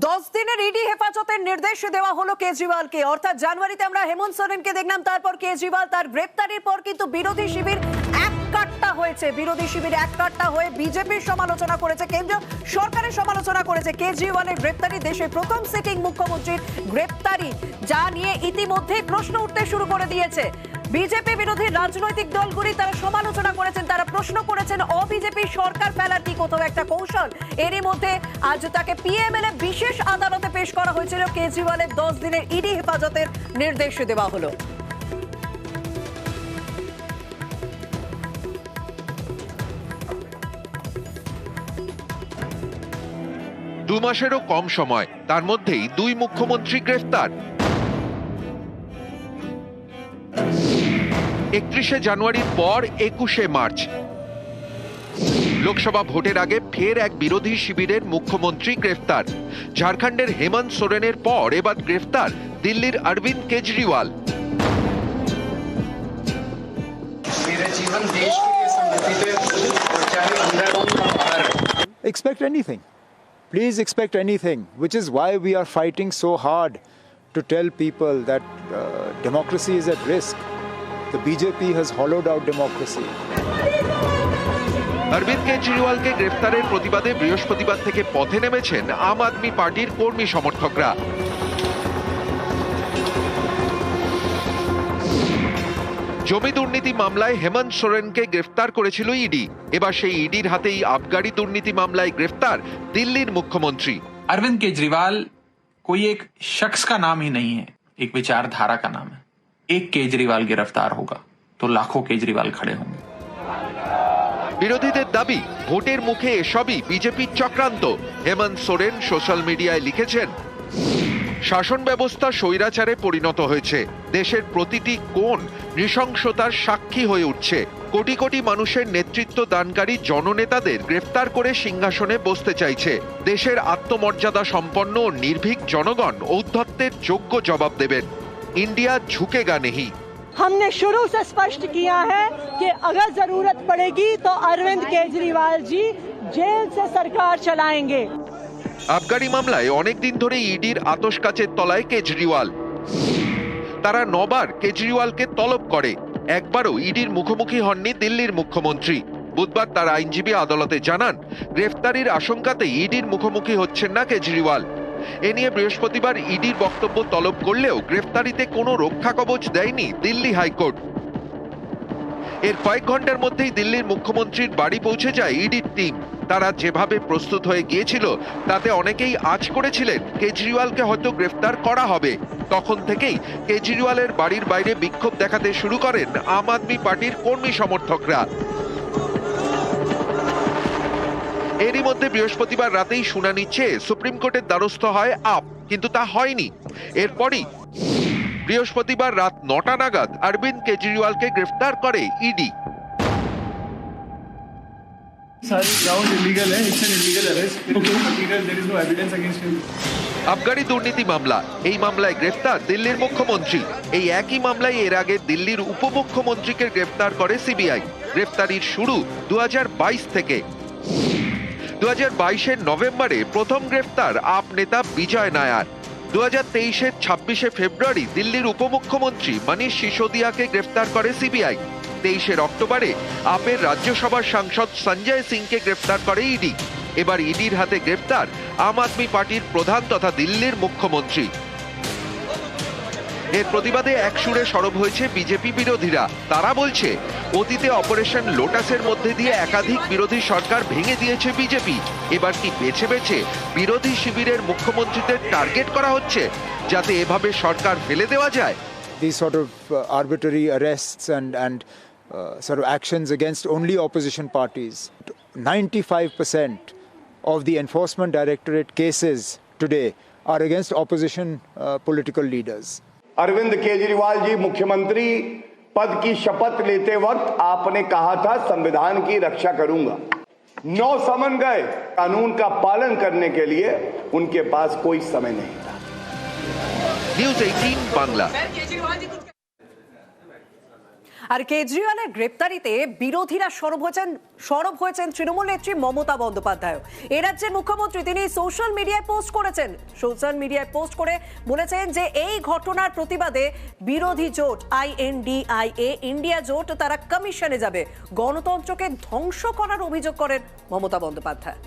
10 দিনের ইডি হেফাজতের নির্দেশ দেওয়া হলো কেজরিওয়ালকে। অর্থাৎ জানুয়ারিতে আমরা হেমন্ত সোরেনকে দেখলাম, তারপর কেজরিওয়াল তার গ্রেপ্তারির পর কিন্তু বিরোধী শিবির এককাট্টা হয়েছে। বিরোধী শিবির এককাট্টা হয়ে বিজেপির সমালোচনা করেছে, কেন্দ্রীয় সরকারের সমালোচনা করেছে। কেজরিওয়ালের গ্রেপ্তারি, দেশের প্রথম সিটিং মুখ্যমন্ত্রীর গ্রেপ্তারি, যা নিয়ে ইতিমধ্যেই প্রশ্ন উঠতে শুরু করে দিয়েছে। বিজেপি বিরোধী রাজনৈতিক দলগুলি তারা সমালোচনা করেছেন, তারা প্রশ্ন করেছেন অবিজেপি সরকার ফেলার কি কোথাও একটা কৌশল। এরই মধ্যে আজ তাকে পিএমএলএ বিশেষ আদালতে পেশ করা হয়েছিল। কেজরিওয়ালের 10 দিনের ইডি হেফাজতের নির্দেশ দেওয়া হলো। দু মাসেরও কম সময়, তার মধ্যেই দুই মুখ্যমন্ত্রী গ্রেফতার। 31শে জানুয়ারির পর 21শে মার্চ লোকসভা ভোটের আগে ফের এক বিরোধী শিবিরের মুখ্যমন্ত্রী গ্রেফতার। ঝাড়খণ্ডের হেমন্ত সোরেনের পর এবার গ্রেফতার দিল্লির Aurobindo Kejriwal. Expect anything. Please expect anything, which is why we are fighting so hard to tell people that democracy is at risk. The BJP has hollowed out democracy. Aurobindo কেজরিওয়ালকে গ্রেফতারের প্রতিবাদে বৃহস্পতিবার থেকে পথে নেমেছেন আম আদমি পার্টির কর্মী সমর্থকরা। জমি দুর্নীতি মামলায় হেমন্ত সোরেনকে গ্রেফতার করেছিল ইডি। এবার সেই ইডির হাতেই আবগারি দুর্নীতি মামলায় গ্রেফতার দিল্লির মুখ্যমন্ত্রী। अरविंद केजरीवाल कोई एक शख्स का नाम ही नहीं है, एक विचारधारा का नाम है। एक केजरीवाल गिरफ्तार होगा तो लाखों केजरीवाल खड़े होंगे। বিরোধীদের দাবি, ভোটের মুখে এসবই বিজেপির চক্রান্ত। হেমন্ত সোরেন সোশ্যাল মিডিয়ায় লিখেছেন, শাসন ব্যবস্থা স্বৈরাচারে পরিণত হয়েছে, দেশের প্রতিটি কোণ নৃশংসতার সাক্ষী হয়ে উঠছে। কোটি কোটি মানুষের নেতৃত্ব দানকারী জননেতাদের গ্রেফতার করে সিংহাসনে বসতে চাইছে। দেশের আত্মমর্যাদা সম্পন্ন ও নির্ভীক জনগণ ঔদ্ধত্যের যোগ্য জবাব দেবেন। ইন্ডিয়া ঝুঁকেগা নেহি। हमने शुरू से स्पष्ट किया है कि अगर जरूरत पड़ेगी तो अरविंद केजरीवाल जी जेल से सरकार चलाएंगे। আবগারি মামলায় অনেকদিন ধরে ইডির আতশ কাচের তলায় কেজরিওয়াল। তারা 9 বার কেজরিওয়ালকে তলব করে, একবারও ইডির মুখোমুখি হননি দিল্লির মুখ্যমন্ত্রী। বুধবার তার আইনজীবী আদালতে জানান, গ্রেফতারির আশঙ্কাতে ইডির মুখোমুখি হচ্ছেন না কেজরিওয়াল। এ নিয়ে বৃহস্পতিবার ইডির বক্তব্য তলব করলেও গ্রেফতারিতে কোনো রক্ষা কবচ দেয়নি দিল্লি হাইকোর্ট। এর কয়েক ঘন্টার মধ্যেই দিল্লির মুখ্যমন্ত্রীর বাড়ি পৌঁছে যায় ইডির টিম। তারা যেভাবে প্রস্তুত হয়ে গিয়েছিল তাতে অনেকেই আঁচ করেছিলেন কেজরিওয়ালকে হয়তো গ্রেফতার করা হবে। তখন থেকেই কেজরিওয়ালের বাড়ির বাইরে বিক্ষোভ দেখাতে শুরু করেন আম আদমি পার্টির কর্মী সমর্থকরা। এরই মধ্যে বৃহস্পতিবার রাতেই শুনানি চেয়ে সুপ্রিম কোর্টের দ্বারস্থ হয় আপ, কিন্তু তা হয়নি। এরপরই বৃহস্পতিবার রাত 9টা নাগাদ অরবিন্দ কেজরিওয়ালকে গ্রেফতার করে ইডি। আবগারি দুর্নীতি মামলা, এই মামলায় গ্রেফতার দিল্লির মুখ্যমন্ত্রী। এই একই মামলায় এর আগে দিল্লির উপমুখ্যমন্ত্রীকে গ্রেফতার করে সিবিআই। গ্রেফতারির শুরু 2022 থেকে। 2022-এর নভেম্বরে প্রথম গ্রেফতার আপ নেতা বিজয় নায়ার। 2023-এর 26শে ফেব্রুয়ারি দিল্লির উপমুখ্যমন্ত্রী মনীষ সিসোদিয়াকে গ্রেফতার করে সিবিআই। 23শে অক্টোবরে আপের রাজ্যসভার সাংসদ সঞ্জয় সিংকে গ্রেফতার করে ইডি। এবার ইডির হাতে গ্রেফতার আম আদমি পার্টির প্রধান তথা দিল্লির মুখ্যমন্ত্রী। এর প্রতিবাদে একসুরে সরব হয়েছে বিজেপি বিরোধীরা। তারা বলছে, অতীতে অপারেশন লোটাসের মধ্যে দিয়ে একাধিক বিরোধী সরকার ভেঙে দিয়েছে বিজেপি। এবার কি বেছে বেছে বিরোধী শিবিরের মুখ্যমন্ত্রীদের টার্গেট করা হচ্ছে, যাতে এভাবে সরকার ফেলে দেওয়া যায়? These sort of arbitrary arrests and sort of actions against only opposition parties. 95% of the Enforcement Directorate cases today are against opposition political leaders. Arvind Kejriwal ji, मुख्यमंत्री पद की शपथ लेते वक्त आपने कहा था संविधान की रक्षा करूंगा। 9 समन गए, कानून का पालन करने के लिए उनके पास कोई समय नहीं था। নিউজ 18 বাংলা। আর কেজরিওয়ালের গ্রেপ্তারিতে বিরোধীরা সরব হয়েছেন তৃণমূল নেত্রী মমতা বন্দ্যোপাধ্যায়। এ রাজ্যের মুখ্যমন্ত্রী তিনি সোশ্যাল মিডিয়ায় পোস্ট করে বলেছেন যে এই ঘটনার প্রতিবাদে বিরোধী জোট INDIA ইন্ডিয়া জোট তারা কমিশনে যাবে। গণতন্ত্রকে ধ্বংস করার অভিযোগ করেন মমতা বন্দ্যোপাধ্যায়।